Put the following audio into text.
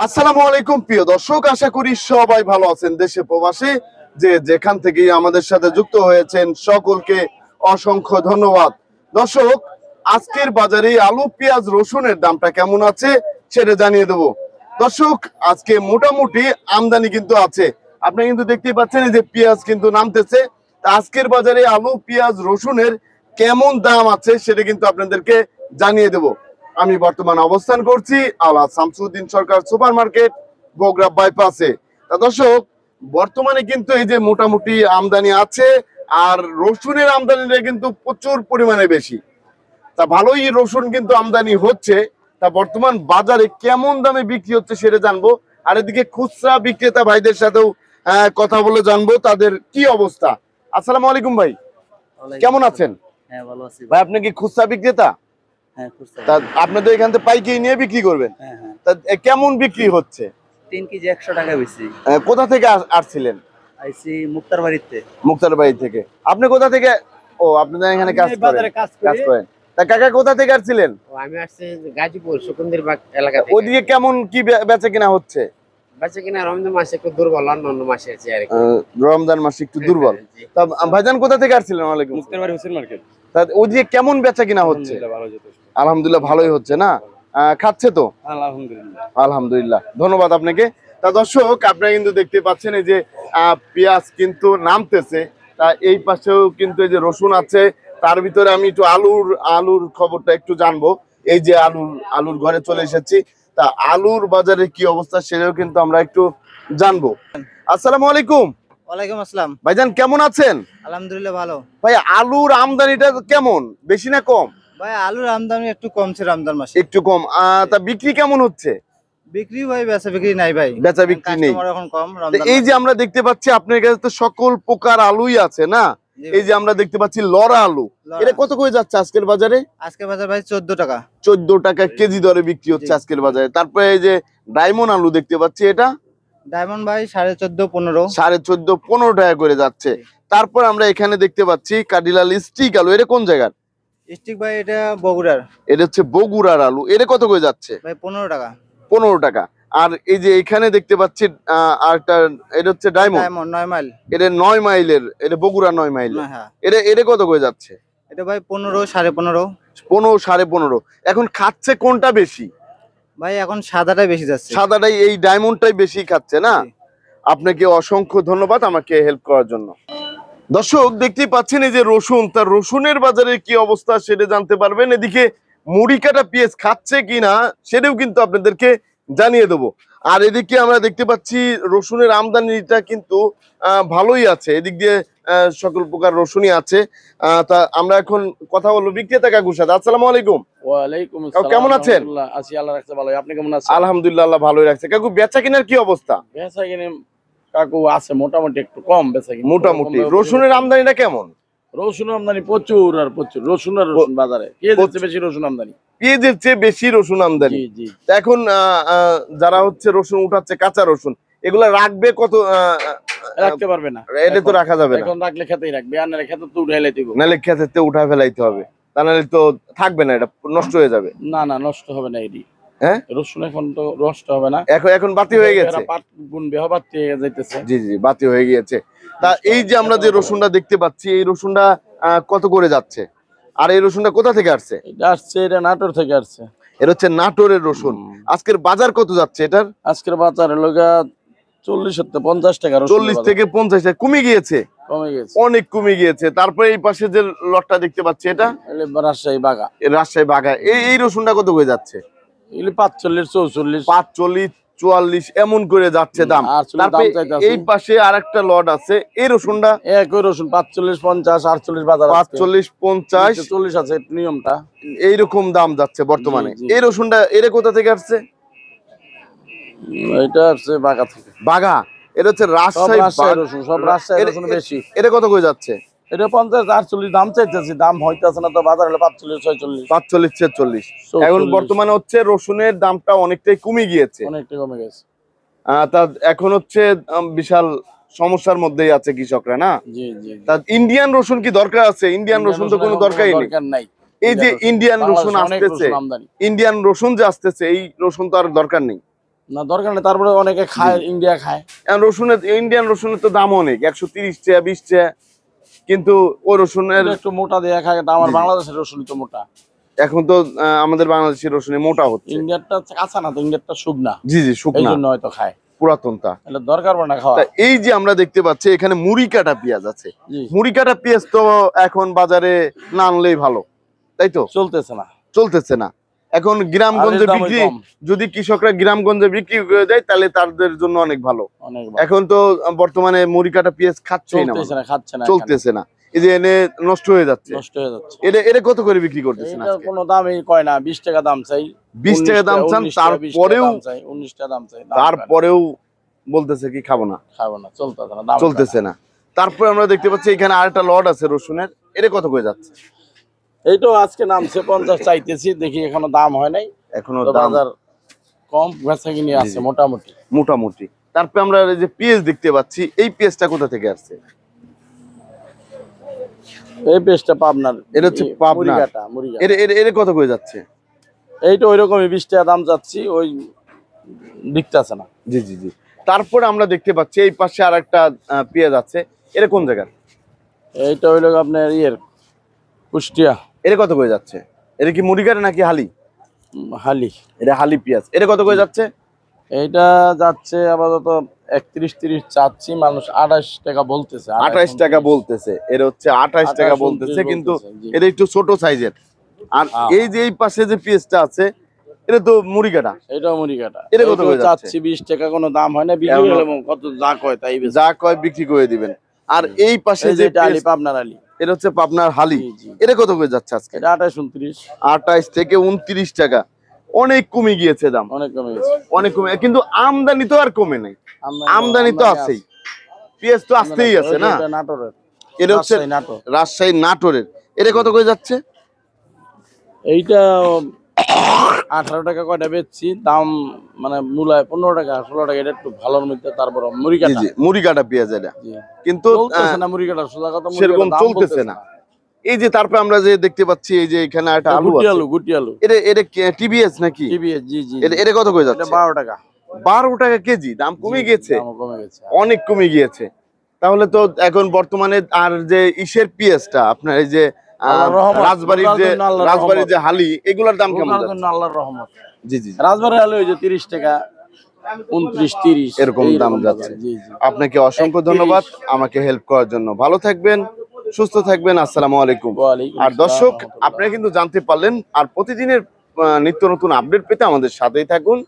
আসসালামু আলাইকুম প্রিয় দর্শক, আশা করি সবাই ভালো আছেন। দেশে প্রবাসে যে যেখান থেকে আমাদের সাথে যুক্ত হয়েছেন সকলকে অসংখ্য ধন্যবাদ। দর্শক, আজকের বাজারে আলু, পেঁয়াজ, রসুনের দামটা কেমন আছে সেটা জানিয়ে দেব। দর্শক, আজকে মোটামুটি আমদানি কিন্তু আছে। আপনি কিন্তু দেখতেই পাচ্ছেন যে পেঁয়াজ কিন্তু নামতেছে। তা আজকের বাজারে আলু, পেঁয়াজ, রসুনের কেমন দাম আছে সেটা কিন্তু আপনাদেরকে জানিয়ে দেব। আমি বর্তমানে অবস্থান করছি আলা শামসুদ্দিন সরকার সুপার মার্কেট, বগুড়া বাইপাসে। তা দর্শক, বর্তমানে কিন্তু এই যে মোটামুটি আমদানি আছে, আর রসুনের আমদানিটা কিন্তু প্রচুর পরিমাণে বেশি। তা ভালোই রসুন কিন্তু আমদানি হচ্ছে। তা বর্তমান বাজারে কেমন দামে বিক্রি হচ্ছে সেটা জানবো। আর এদিকে খুচরা বিক্রেতা ভাইদের সাথেও কথা বলে জানবো তাদের কি অবস্থা। আসসালামু আলাইকুম ভাই, কেমন আছেন? হ্যাঁ, ভালো আছি ভাই, আপনি কি খুচরা বিক্রেতা? হ্যাঁ, খুচরা। তা আপনাদের এখান থেকে পাইকারি নিয়ে বিক্রি করবেন? হ্যাঁ, হ্যাঁ। তা কেমন বিক্রি হচ্ছে? 3 কেজি 100 টাকা বেশি। কোথা থেকে আসছিলেন? আইছি মুক্তার বাড়িতে। মুক্তার বাড়ি থেকে। আপনি কোথা থেকে? ও, আপনাদের এখানে কাজ করেন। তা কাকা কোথা থেকে আসছিলেন? আমি আসছি গাজীপুর সুকুন্দির বাগ এলাকা থেকে। ওদিকে কেমন কি বেচা কিনা হচ্ছে? বেচা কিনা রমজান মাসে একটু দুর্বল, অন্য মাসে আছে আর কি। রমজান মাসে একটু দুর্বল। জি। তা ভাইজান কোথা থেকে আসছিলেন? ওয়ালাইকুম মুক্তার বাড়ি হোসেন মার্কেট। তা ওদিকে কেমন বেচা কিনা হচ্ছে? আলহামদুলিল্লাহ ভালো যেতেছে। আলহামদুলিল্লাহ ভালোই হচ্ছে না? খাচ্ছে তো? আলহামদুলিল্লাহ। আলহামদুলিল্লাহ, ধন্যবাদ আপনাকে। তা দর্শক, আপনারা কিন্তু দেখতে পাচ্ছেন এই যে পেঁয়াজ কিন্তু নামতেছে। তা এই পাশেও কিন্তু এই যে রসুন আছে। তার ভিতরে আমি একটু আলুর খবরটা একটু জানবো। এই যে আলুর ঘরে চলে এসেছি। তা আলুর বাজারে কি অবস্থা সেটাও কিন্তু আমরা একটু জানবো। আসসালামু আলাইকুম। ওয়ালাইকুম আসসালাম। ভাইজান কেমন আছেন? আলহামদুলিল্লাহ ভালো। ভাই, আলুর আমদানিটা কেমন, বেশি না কম? ভাই আলুর আমদানি একটু কমছে রমজান মাসে। একটু কম। তা বিক্রি কেমন হচ্ছে? বিক্রি ভাই বেচা বিক্রি নাই ভাই। বেচা বিক্রি নেই। কাস্টমার এখন কম তো রমজান। এই যে আমরা দেখতে পাচ্ছি আপনার কাছে তো সকল প্রকার আলুই আছে না? এই যে আমরা দেখতে পাচ্ছি লড়া আলু, এটা কত করে যাচ্ছে আজকের বাজারে? আজকে বাজার ভাই 14 টাকা। 14 টাকা কেজি দরে বিক্রি হচ্ছে আজকের বাজারে। তারপরে এই যে ডায়মন্ড আলু দেখতে পাচ্ছি, এটা ডায়মন্ড ভাই 14.5 15। 14.5 15 টাকা করে যাচ্ছে। তারপর আমরা এখানে দেখতে পাচ্ছি কাডিলাল স্টিক আলু, এটা কোন জায়গার? স্টিক ভাই এটা বগুড়ার। এটা হচ্ছে বগুড়ার আলু, এটা কত করে যাচ্ছে? ভাই 15 টাকা। 15 টাকা। আর এই যে এখানে দেখতে পাচ্ছি আরেকটা, এটা হচ্ছে ডায়মন্ড। Diamond 9 mile. এটা 9 মাইলের, এটা বগুড়া 9 মাইল। হ্যাঁ, এটা কত করে যাচ্ছে? এটা ভাই 15 15.5। 15 15.5। এখন খাচ্ছে কোনটা বেশি? ভাই এখন সাদাটাই বেশি যাচ্ছে। সাদাটাই, এই ডায়মন্ডটাই বেশি খাচ্ছে না? জি। আপনাকে অসংখ্য ধন্যবাদ আমাকে হেল্প করার জন্য। দর্শক, দেখতেই পাচ্ছেন এই যে রসুন, তার রসুনের বাজারে কি অবস্থা সেটা জানতে পারবেন। এদিকে মুড়ি কাটা পেঁয়াজ খাচ্ছে কিনা সেটাও কিন্তু আপনাদেরকে জানিয়ে দেবো। আর এদিকে আমরা দেখতে পাচ্ছি রসুনের আমদানিটা কিন্তু ভালোই আছে। এদিক দিয়ে সকল প্রকার রসুনই আছে। তা আমরা এখন কথা বলবো বিক্রেতা কাকুর সাথে। আসসালামু আলাইকুম। ওয়ালাইকুম আসসালাম। কেমন আছেন? আলহামদুলিল্লাহ, আছি, আল্লাহ রাখছে ভালো। আপনি কেমন আছেন? আলহামদুলিল্লাহ, আল্লাহ ভালোই রাখছে। কাকু, বেচা কিনার কি অবস্থা? বেচা কিনে কাকু আছে মোটামুটি, একটু কম বেচা কিনে। মোটামুটি। রসুনের আমদানিটা কেমন? রসুন আমদানি প্রচুর আর প্রচুর। রসুন বাজারে বেশি রসুন আমদানি। পেঁয়াজের চেয়ে বেশি রসুন আমদানি। জি জি। তা এখন যারা হচ্ছে রসুন উঠাচ্ছে, কাঁচা রসুন, এগুলা রাখবে কত? রাখতে পারবে না, এটা তো রাখা যাবে না। এখন রাখলে খেতেই রাখবে, আর নাহলে খেতে তো উঠাইলে দিব। নাহলে ক্ষেতেতে উঠা ফেলাইতে হবে, তা নাহলে তো থাকবে না, এটা নষ্ট হয়ে যাবে। না না, নষ্ট হবে না। এটি হ্যাঁ, রসুন এখন তো নষ্ট হবে না। এখন বাতি হয়ে গেছে। পাট গুনবে, বাতি হয়ে যাইতেছে। জি জি, বাতি হয়ে গিয়েছে। তা এই যে আমরা যে রসুনটা দেখতে পাচ্ছি, এই রসুনটা কত করে যাচ্ছে? আর এই রসুনটা কোথা থেকে আসছে? এটা আসছে, এটা নাটোর থেকে আসছে। এটা হচ্ছে নাটোরের রসুন। আজকের বাজার কত যাচ্ছে এটার? আজকের বাজার লগা 40 থেকে 50 টাকা। 40 থেকে 50 টাকা কমে গিয়েছে, কমে গেছে, অনেক কমে গিয়েছে। তারপরে এই পাশে যে লটটা দেখতে পাচ্ছি, এটা রাজশাহী বাগা। রাজশাহী বাঘা। এই রসুনটা কত করে যাচ্ছে? এগুলি 45 44 45 44 এমন করে যাচ্ছে দাম। আর চুলের দাম তারপরে চাইতাছে। এই পাশে আরেকটা লট আছে, এই রসুনটা একই রসুন 45 50 48 বাজার আছে। 45 50 40 আছে নিয়মটা। এইরকম দাম যাচ্ছে বর্তমানে। জি, জি। এই রসুনটা এর কোথা থেকে আসছে? এটা আছে বাগা থেকে। বাঘা। এটা হচ্ছে সব রাজশাহী রাজশাহী রসুন, সব রাজশাহী রসুন বেশি। এটা কত করে যাচ্ছে? এটা 50 48 দাম চাইতেছি, দাম হইতাছে না তো। বাজার হলো 45 46 45 46। এখন 44 বর্তমানে হচ্ছে রসুনের দামটা অনেকটাই কমে গিয়েছে। অনেকটা কমে গেছে। তা এখন হচ্ছে বিশাল সমস্যার মধ্যেই আছে কৃষকরা, না? জি জি। তা ইন্ডিয়ান রসুন কি দরকার আছে? ইন্ডিয়ান রসুন তো কোনো দরকারই নেই। দরকার নাই। এই যে ইন্ডিয়ান রসুন বাংলাদেশে অনেক আসতেছে, রসুন আমদানি। ইন্ডিয়ান রসুন যে আসতেছে, এই রসুন তো আর দরকার নেই। না দরকার নেই, তারপরে অনেকে খায়, ইন্ডিয়া খায়। এখন রসুনের, ইন্ডিয়ান রসুনের তো দাম অনেক, 130 টাকা 20 টাকা, কিন্তু ওই রসুনের এটা একটু মোটা দিয়ে খায়, তা আমার বাংলাদেশের রসুন তো মোটা। এখন তো আমাদের বাংলাদেশের রসুনে মোটা হচ্ছে। ইন্ডিয়ারটা কাঁচা না তো, ইন্ডিয়ারটা শুকনা, জি জি, এই শুকনা জন্য হয়তো খায়। পুরাতনটা। এটা দরকার পড়ে না খাওয়া। তা এই যে আমরা দেখতে পাচ্ছি এখানে মুড়ি কাটা পেঁয়াজ আছে, জি, মুড়ি কাটা পেঁয়াজ তো এখন বাজারে না আনলেই ভালো, তাই তো? চলতেছে না, চলতেছে না। এখন গ্রামগঞ্জে আর এর দামই বিক্রি, কম। যদি কৃষকরা গ্রামগঞ্জে বিক্রি করে দেয় তাহলে তাদের জন্য অনেক ভালো। অনেক এখন তো বর্তমানে মুড়ি কাটা পেঁয়াজ খাচ্ছেই না, চলতেছে না, খাচ্ছে না, চলতেছে না। এই যে এনে নষ্ট হয়ে যাচ্ছে, নষ্ট হয়ে যাচ্ছে। এটা কত করে বিক্রি করতেছেন এটা আজকে? কোনো দামই কয় না, 20 টাকা দাম চাই, 20 টাকা দাম চান, 19 টাকা, 20 টাকা তারপরেও দাম চাই, 19 টাকা দাম চাই, দাম তারপরেও বলতেছে কি খাবো না, খাবো না, চলতেছে না, দাম চলতেছে না। তারপরে আমরা দেখতে পাচ্ছি এখানে আরেকটা লট আছে রসুনের, এটা কত করে যাচ্ছে? এইটাও আজকে নামছে 50 চাইতেছি, দেখি এখনো দাম হয় নাই, এখনো তো দাম বাজার কম, বেচা কিনে আছে মোটামুটি। মোটামুটি। তারপরে আমরা এই যে পেঁয়াজ দেখতে পাচ্ছি, এই পেঁয়াজটা কোথা থেকে আসছে? এই পেস্টটা পাবনার, এটা হচ্ছে পাবনা। মুড়িঘাটা, মুড়িঘাটা। এটা কত করে যাচ্ছে? এইটা ওইরকমই 20 টাকা দাম যাচ্ছি, ওই দিকতেছে না। জি জি জি। তারপরে আমরা দেখতে পাচ্ছি এই পাশে আর একটা পেঁয়াজ আছে, এটা কোন জায়গার? এইটা হইলো আপনার ইয়ের কুষ্টিয়া, এটা কত করে যাচ্ছে? এটা কি মুড়িঘাটা নাকি হালি? হালি। এটা হালি পেঁয়াজ, এটা কত করে যাচ্ছে? এইটা যাচ্ছে আপাতত 31-30 চাচ্ছি, মানুষ 28 টাকা বলতেছে, 28 টাকা বলতেছে, এর হচ্ছে 28 টাকা বলতেছে, কিন্তু জি। এটা একটু ছোট সাইজের। আর হ্যাঁ। এই যে এই পাশে যে পেঁয়াজটা আছে, এটা তো মুড়িঘাটা, এটাও মুড়িঘাটা, এটা কত করে যাচ্ছে? চাচ্ছি 20 টাকা, কোনো দাম হয় না, বিক্রি এমন- হলে কত যা কয় তাই বেচি। যা কয় বিক্রি করে দিবেন। আর এই পাশে এই যে যে এটা আলি, পেঁয়াজ, পাবনার আলি, এটা হচ্ছে পাবনার হালি, জি, জি। এটা কত করে যাচ্ছে আজকে? এটা 28-29, 28 থেকে 29 টাকা, অনেক কমে গিয়েছে দাম, অনেক কমে গেছে। অনেক কমে, কিন্তু আমদানি তো আর কমে নাই, আমদানি তো আছেই, পেঁয়াজ তো আসতেই আছে না। এটা নাটোরের, এটা হচ্ছে রাজশাহী, নাটোর। রাজশাহী নাটোরের, এটা কত করে যাচ্ছে? এইটা 18 টাকা কয়টা বেচছি, দাম মানে মূলায় 15 টাকা 16 টাকা, এটা একটু ভালোর মধ্যে। তারপর জি মুড়িঘাটা, জি, মুড়ি কাটা পেঁয়াজ এটা, জি, কিন্তু চলতেছে না মুড়িঘাটা, সোজা কথা সেরকম চলতেছে না। এই যে তারপরে আমরা যে দেখতে পাচ্ছি এই যে এখানে একটা আলু গুটি আছে, আলু, গুটি আলু, এটা টিবিএস নাকি? টিবিএস, জি জি, এটা কত করে এটা যাচ্ছে? 12 টাকা, 12 টাকা কেজি, দাম কমে গিয়েছে, দামও কমে গেছে। অনেক কমে গিয়েছে। তাহলে তো এখন বর্তমানে আর যে ইসের পেঁয়াজটা আপনার এই যে আল্লাহর রহমত, রাজবাড়ির যে রোজার জন্য আল্লাহর রাজবাড়ির রহমত। যে হালি, এগুলোর দাম কেমন রোজার যাচ্ছে? জন্য আল্লাহর রহমত। জি জি জি, রাজবাড়ির আলু ওই যে 30 টাকা, 29-30 এরকম দাম যাচ্ছে। জি জি। আপনাকে অসংখ্য ধন্যবাদ আমাকে হেল্প করার জন্য। ভালো থাকবেন, সুস্থ থাকবেন, আসসালামু আলাইকুম। ওয়ালাইকুম আর আসসালাম দর্শক, ওয়া আপনারা কিন্তু জানতে পারলেন, আর প্রতিদিনের নিত্য নতুন আপডেট পেতে আমাদের সাথেই থাকুন।